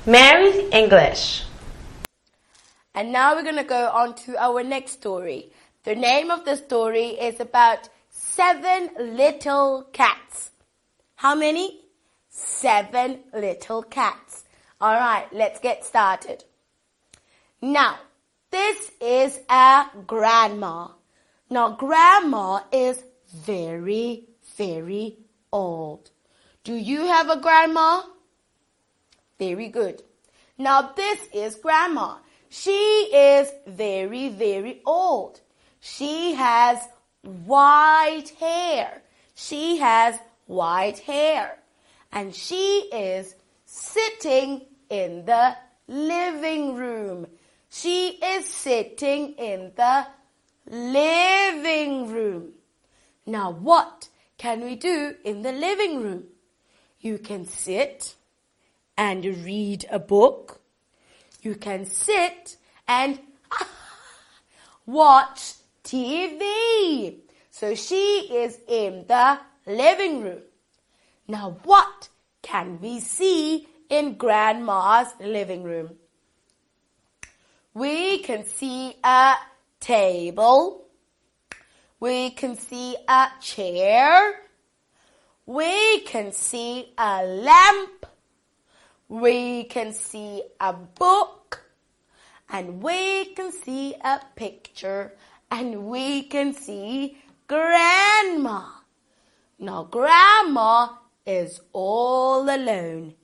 Mary's English. And now we're going to go on to our next story. The name of the story is about 7 little cats. How many? 7 little cats. All right, let's get started. Now, this is a grandma. Now, grandma is very, very old. Do you have a grandma? Very good. Now, this is grandma. She is very, very old. She has white hair. She has white hair. And she is sitting in the living room. She is sitting in the living room. Now, what can we do in the living room? You can sit and read a book. You can sit and watch TV. So she is in the living room. Now, what can we see in Grandma's living room? We can see a table. We can see a chair. We can see a lamp. We can see a book. And we can see a picture. And we can see Grandma. Now, Grandma is all alone.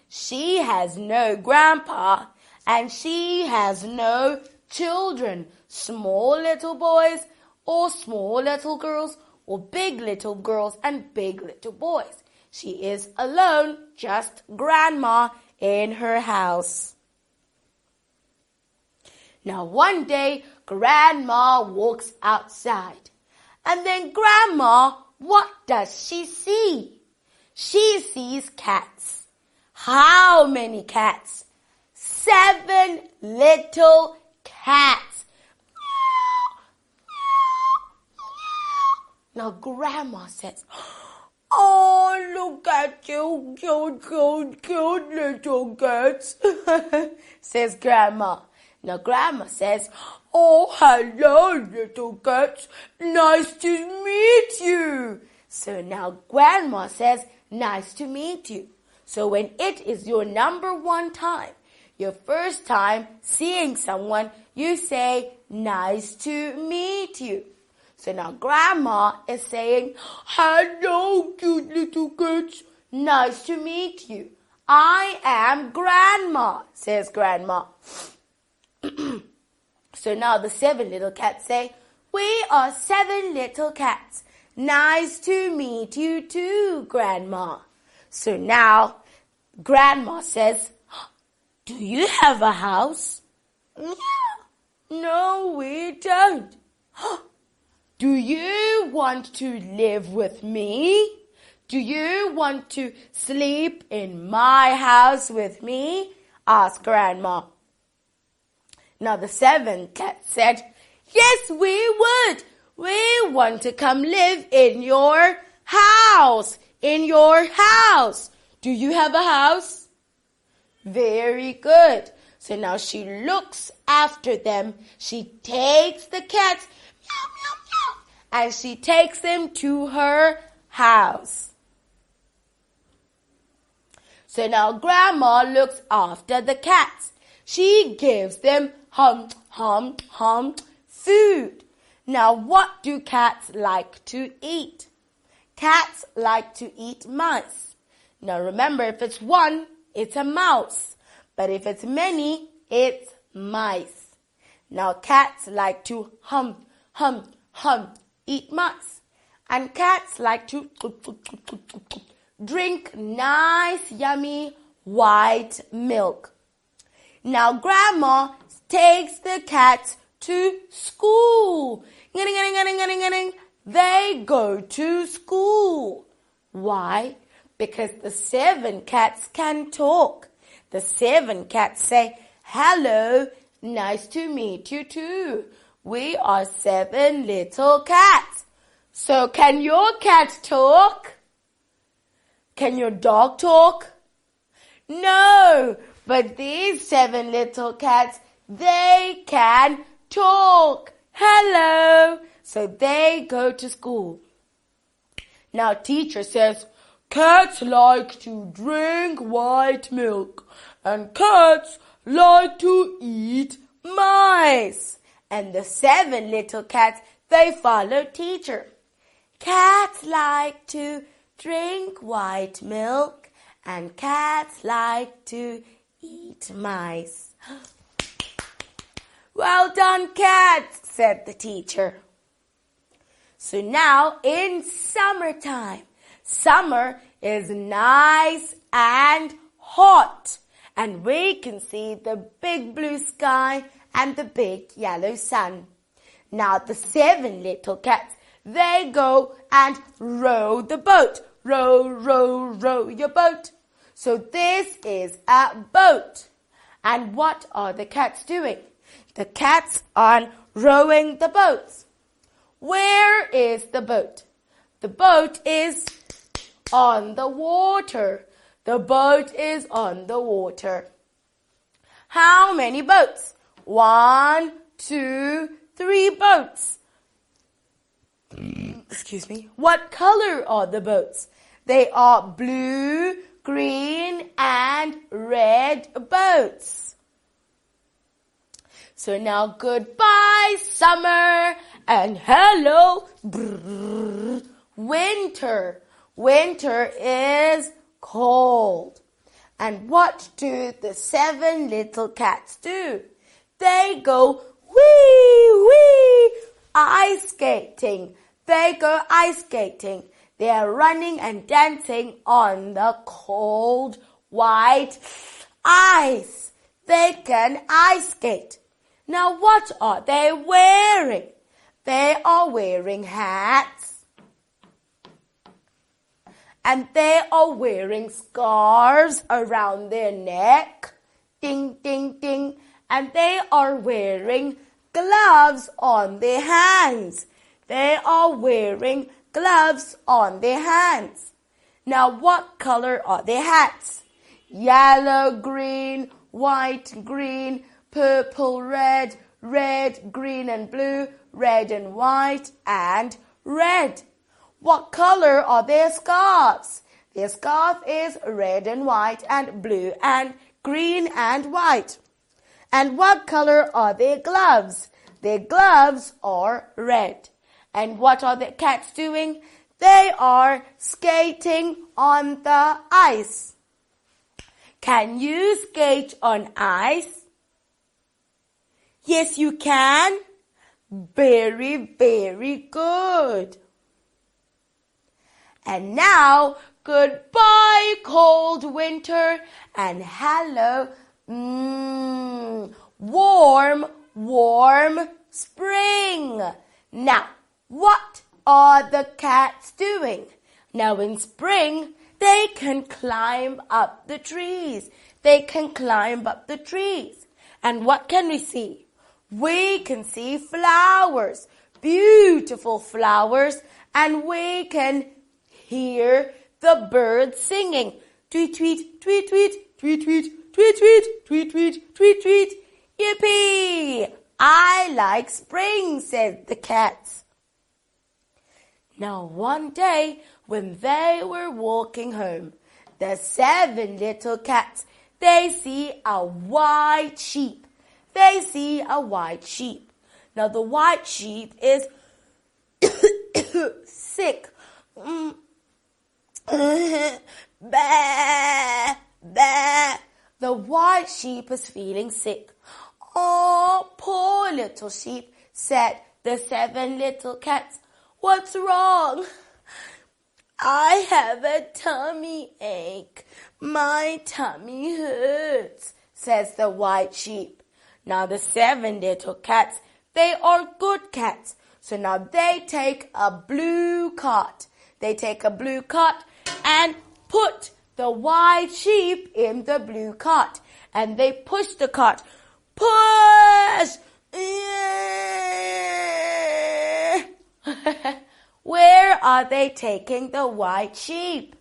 She has no grandpa and she has no children, small little boys or small little girls or big little girls and big little boys. She is alone, just Grandma in her house. Now, one day, Grandma walks outside. And then Grandma, what does she see? She sees cats. How many cats? 7 little cats. Now Grandma says, "Oh, look at you, cute little cats," says Grandma. Now Grandma says, "Oh, hello, little cats. Nice to meet you." So now Grandma says, "Nice to meet you." So when it is your number 1 time, your first time seeing someone, you say, "Nice to meet you." So now Grandma is saying, "Hello, cute little cats. Nice to meet you. I am Grandma," says Grandma. So now the 7 little cats say, "We are 7 little cats. Nice to meet you too, Grandma." So now Grandma says, "Do you have a house?" "No, we don't." "Do you want to live with me? Do you want to sleep in my house with me?" asked Grandma. Now the 7 cats said, "Yes, we would. We want to come live in your house. In your house. Do you have a house?" Very good. So now she looks after them. She takes the cats, meow, meow, meow, and she takes them to her house. So now Grandma looks after the cats. She gives them hum, hum, hum food. Now, what do cats like to eat? Cats like to eat mice. Now, remember, if it's 1, it's a mouse. But if it's many, it's mice. Now, cats like to hum, hum, hum, eat mice. And cats like to drink nice, yummy, white milk. Now, Grandma takes the cats to school. They go to school. Why? Because the 7 cats can talk. The 7 cats say, "Hello, nice to meet you too. We are 7 little cats." So can your cat talk? Can your dog talk? No, But these 7 little cats, they can talk. Hello. So they go to school. Now teacher says, cats like to drink white milk and cats like to eat mice. And the 7 little cats, they follow teacher. Cats like to drink white milk and cats like to eat mice. Well done, cats, said the teacher. So now in summertime, summer is nice and hot, and we can see the big blue sky and the big yellow sun. Now the 7 little cats, they go and row the boat. Row, row, row your boat. So this is a boat. And what are the cats doing? The cats are rowing the boats. Where is the boat? The boat is on the water. The boat is on the water. How many boats? 1, 2, 3 boats. Excuse me. What color are the boats? They are blue, green, and red boats. So now goodbye, summer, and hello, winter. Winter is cold. And what do the 7 little cats do? They go wee, wee, ice skating. They go ice skating. They are running and dancing on the cold, white ice. They can ice skate. Now what are they wearing? They are wearing hats. And they are wearing scarves around their neck. Ding, ding, ding. And they are wearing gloves on their hands. They are wearing gloves on their hands. Now what color are their hats? Yellow, green, white, green, purple, red, red, green and blue, red and white, and red. What color are their scarves? Their scarf is red and white and blue and green and white. And what color are their gloves? Their gloves are red. And what are the cats doing? They are skating on the ice. Can you skate on ice? Yes, you can. Very, very good. And now, goodbye, cold winter, and hello, warm, warm spring. Now, what are the cats doing? Now, in spring, they can climb up the trees. They can climb up the trees. And what can we see? We can see flowers, beautiful flowers, and we can hear the birds singing. Tweet, tweet, tweet, tweet, tweet, tweet, tweet, tweet, tweet, tweet, tweet, tweet. Yippee! I like spring, said the cats. Now one day, when they were walking home, the 7 little cats, they see a white sheep. They see a white sheep. Now the white sheep is sick. Bah, bah. The white sheep is feeling sick. Oh, poor little sheep, said the 7 little cats. What's wrong? I have a tummy ache. My tummy hurts, says the white sheep. Now the 7 little cats, they are good cats. So now they take a blue cart. They take a blue cart and put the white sheep in the blue cart. And they push the cart. Push! Where are they taking the white sheep?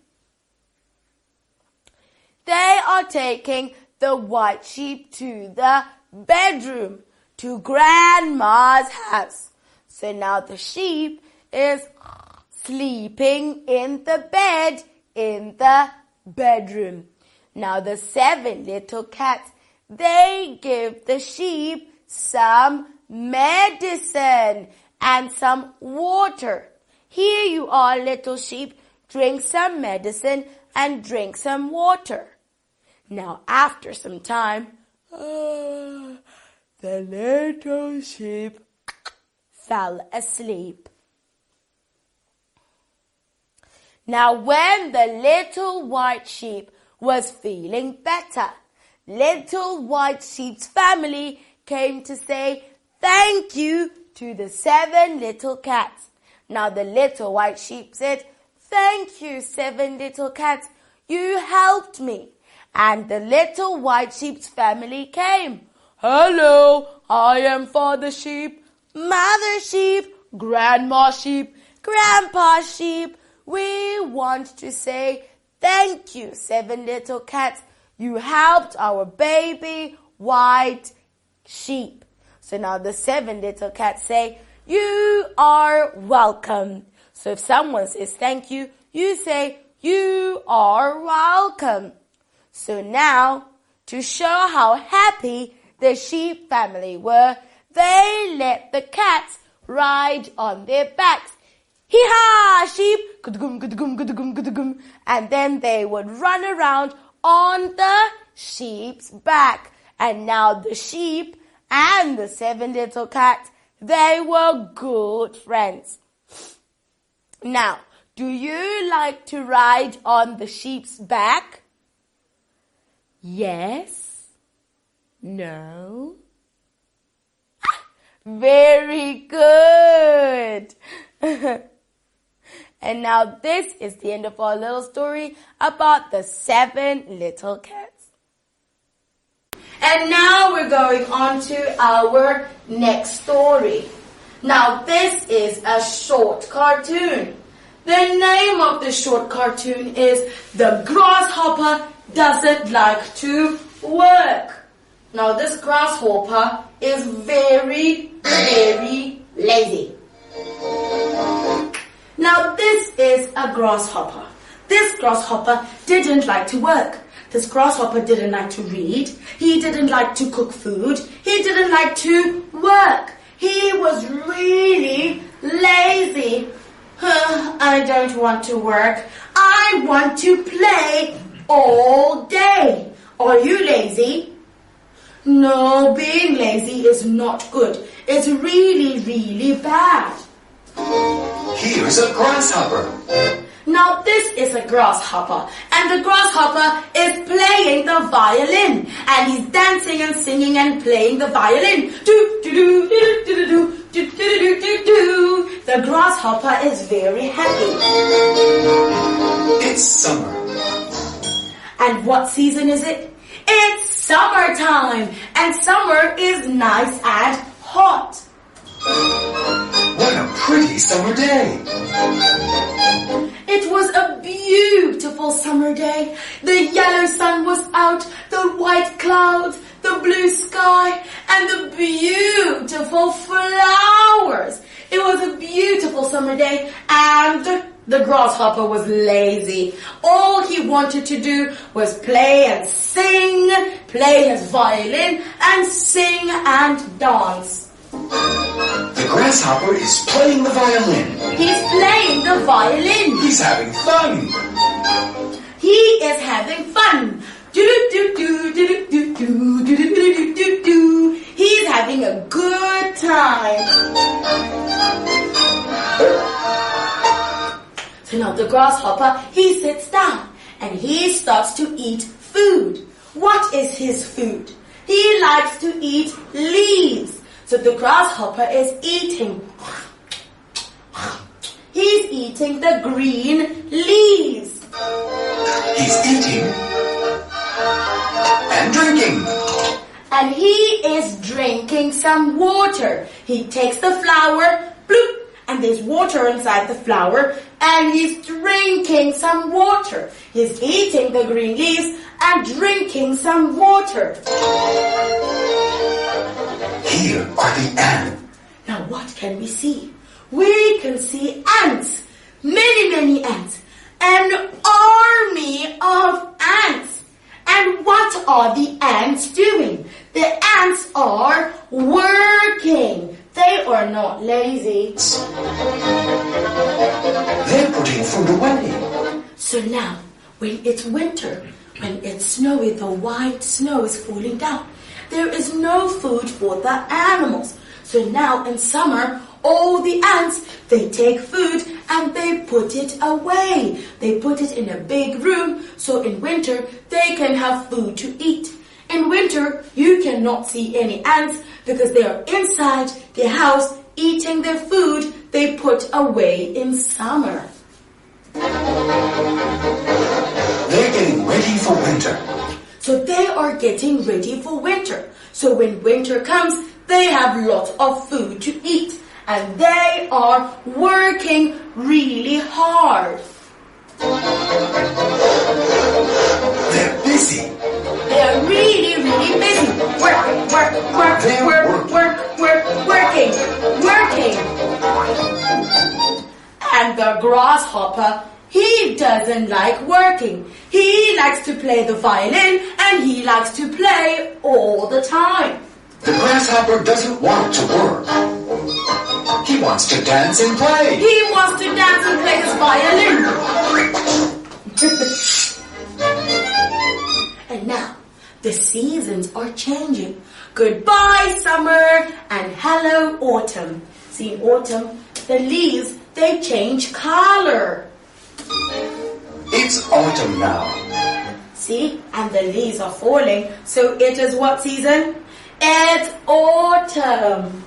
They are taking the white sheep to the bedroom, to Grandma's house. So now the sheep is sleeping in the bed in the bedroom. Now the 7 little cats, they give the sheep some medicine and some water. Here you are, little sheep. Drink some medicine and drink some water. Now after some time, the little sheep fell asleep. Now when the little white sheep was feeling better, little white sheep's family came to say thank you to the 7 little cats. Now the little white sheep said, thank you, 7 little cats, you helped me. And the little white sheep's family came. Hello, I am Father Sheep, Mother Sheep, Grandma Sheep, Grandpa Sheep. We want to say thank you, 7 little cats. You helped our baby white sheep. So now the 7 little cats say, you are welcome. So if someone says thank you, you say, you are welcome. So now, to show how happy the sheep family were, they let the cats ride on their backs. Hee-haw, sheep! And then they would run around on the sheep's back. And now the sheep and the 7 little cats, they were good friends. Now, do you like to ride on the sheep's back? Yes? No? Very good! And now this is the end of our little story about the 7 little cats. And now we're going on to our next story. Now this is a short cartoon. The name of the short cartoon is The Grasshopper Doesn't Like to Work. Now this grasshopper is very, very lazy. Now this is a grasshopper. This grasshopper didn't like to work. This grasshopper didn't like to read. He didn't like to cook food. He didn't like to work. He was really lazy. I don't want to work. I want to play all day. Are you lazy? No, being lazy is not good. It's really, really bad. Here's a grasshopper. Now this is a grasshopper, and the grasshopper is playing the violin, and he's dancing and singing and playing the violin. Do do do do do do do do do do do. The grasshopper is very happy. It's summer. And what season is it? It's summertime, and summer is nice and hot. What a pretty summer day. It was a beautiful summer day. The yellow sun was out, the white clouds, the blue sky, and the beautiful flowers. It was a beautiful summer day, and the grasshopper was lazy. All he wanted to do was play and sing, play his violin, and sing and dance. The grasshopper is playing the violin. He's playing the violin. He's having fun. He is having fun. Do-do-do-do-do-do-do-do-do-do-do-do. He's having a good time. So now the grasshopper, he sits down and he starts to eat food. What is his food? He likes to eat leaves. So the grasshopper is eating. He's eating the green leaves. He's eating and drinking. And he is drinking some water. He takes the flower, bloop, and there's water inside the flower, and he's drinking some water. He's eating the green leaves and drinking some water. Here are the ants. Now what can we see? We can see ants. Many, many ants. An army of ants. And what are the ants doing? The ants are working. They are not lazy. They're putting food away. So now, when it's winter, when it's snowy, the white snow is falling down. There is no food for the animals. So now in summer, all the ants, they take food and they put it away. They put it in a big room, so in winter they can have food to eat. In winter, you cannot see any ants because they are inside their house eating their food they put away in summer. They're getting ready for winter. So they are getting ready for winter. So when winter comes, they have lots of food to eat. And they are working really hard. They're busy. They're really, really busy. Working. And the grasshopper, he doesn't like working. He likes to play the violin and he likes to play all the time. The grasshopper doesn't want to work. He wants to dance and play. He wants to dance and play his violin. And now, the seasons are changing. Goodbye, summer, and hello, autumn. See, in autumn, the leaves, they change color. It's autumn now. See, and the leaves are falling. So it is what season? It's autumn.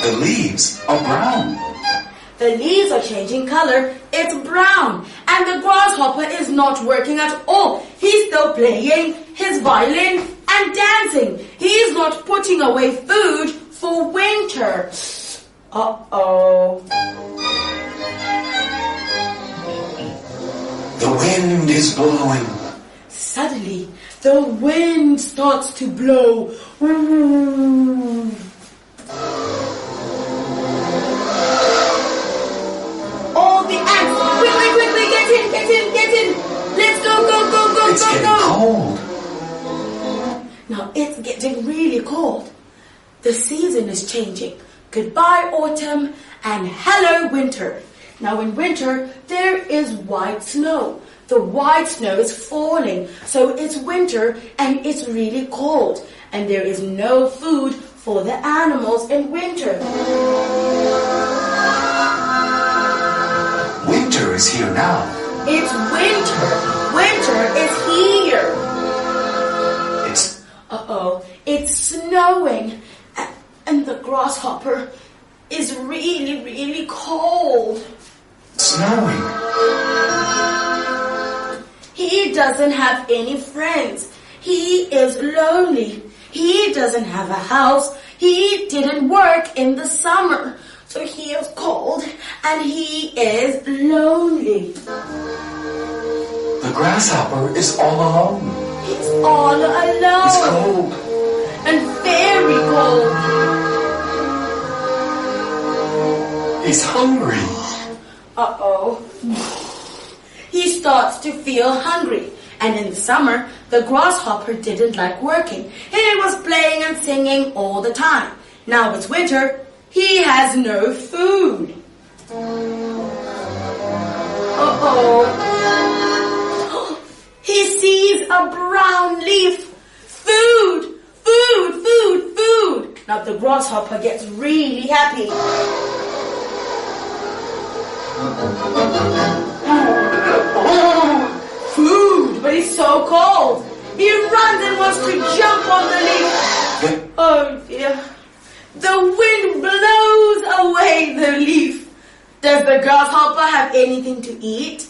The leaves are brown. The leaves are changing color. It's brown. And the grasshopper is not working at all. He's still playing his violin and dancing. He's not putting away food for winter. Uh-oh. The wind is blowing. Suddenly, the wind starts to blow. Ooh. All the ants, quickly, get in. Let's go. It's getting cold. Now it's getting really cold. The season is changing. Goodbye, autumn, and hello, winter. Now in winter, there is white snow. The white snow is falling, so it's winter and it's really cold. And there is no food for the animals in winter. Winter is here now. It's winter. Winter is here. It's snowing. And the grasshopper is really, really cold. Snowing. He doesn't have any friends. He is lonely. He doesn't have a house. He didn't work in the summer. So he is cold and he is lonely. The grasshopper is all alone. He's all alone. He's cold. And very cold. He's hungry. Uh-oh. He starts to feel hungry. And in the summer, the grasshopper didn't like working. He was playing and singing all the time. Now it's winter. He has no food. Uh-oh. He sees a brown leaf. Food! Now the grasshopper gets really happy. Food! But he's so cold. He runs and wants to jump on the leaf. Oh dear. The wind blows away the leaf. Does the grasshopper have anything to eat?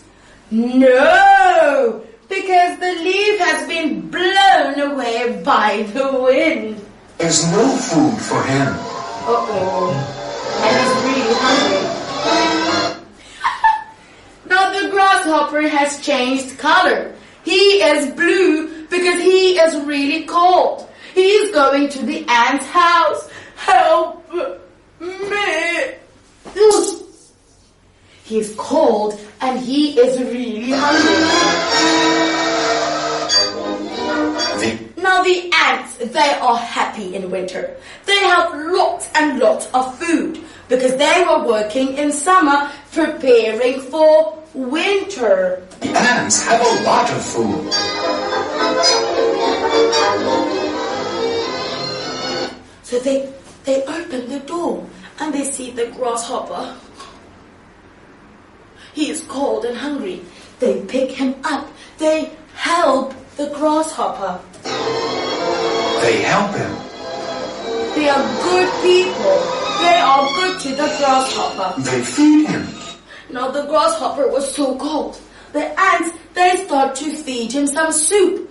No, because the leaf has been blown away by the wind. There's no food for him. Uh-oh. And he's really hungry. Now the grasshopper has changed color. He is blue because he is really cold. He's going to the ant's house. Help me. He's cold and he is really hungry. Now the ants, they are happy in winter. They have lots and lots of food because they were working in summer preparing for winter. The ants have a lot of food. So they open the door and they see the grasshopper. He is cold and hungry. They pick him up. They help the grasshopper. They help him. They are good people. They are good to the grasshopper. They feed him. Now the grasshopper was so cold. The ants, they start to feed him some soup.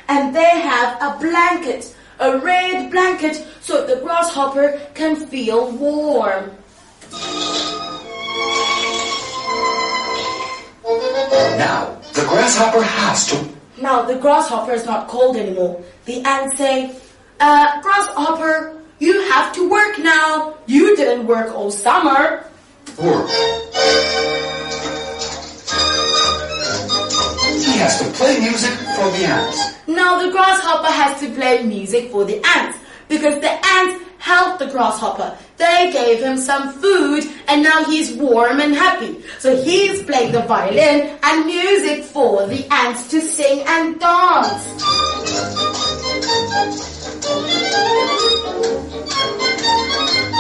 And they have a blanket, a red blanket, so the grasshopper can feel warm. Now, the grasshopper has to... Now the grasshopper is not cold anymore. The ants say, grasshopper, you have to work now. You didn't work all summer. Work. He has to play music for the ants. Now the grasshopper has to play music for the ants because the ants helped the grasshopper. They gave him some food and now he's warm and happy. So he's playing the violin and music for the ants to sing and dance.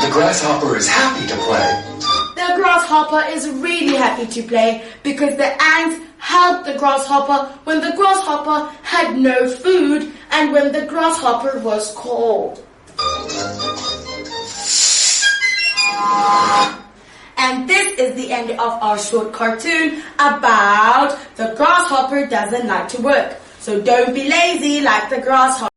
The grasshopper is happy to play. The grasshopper is really happy to play because the ants helped the grasshopper when the grasshopper had no food and when the grasshopper was cold. And this is the end of our short cartoon about the grasshopper doesn't like to work. So don't be lazy like the grasshopper.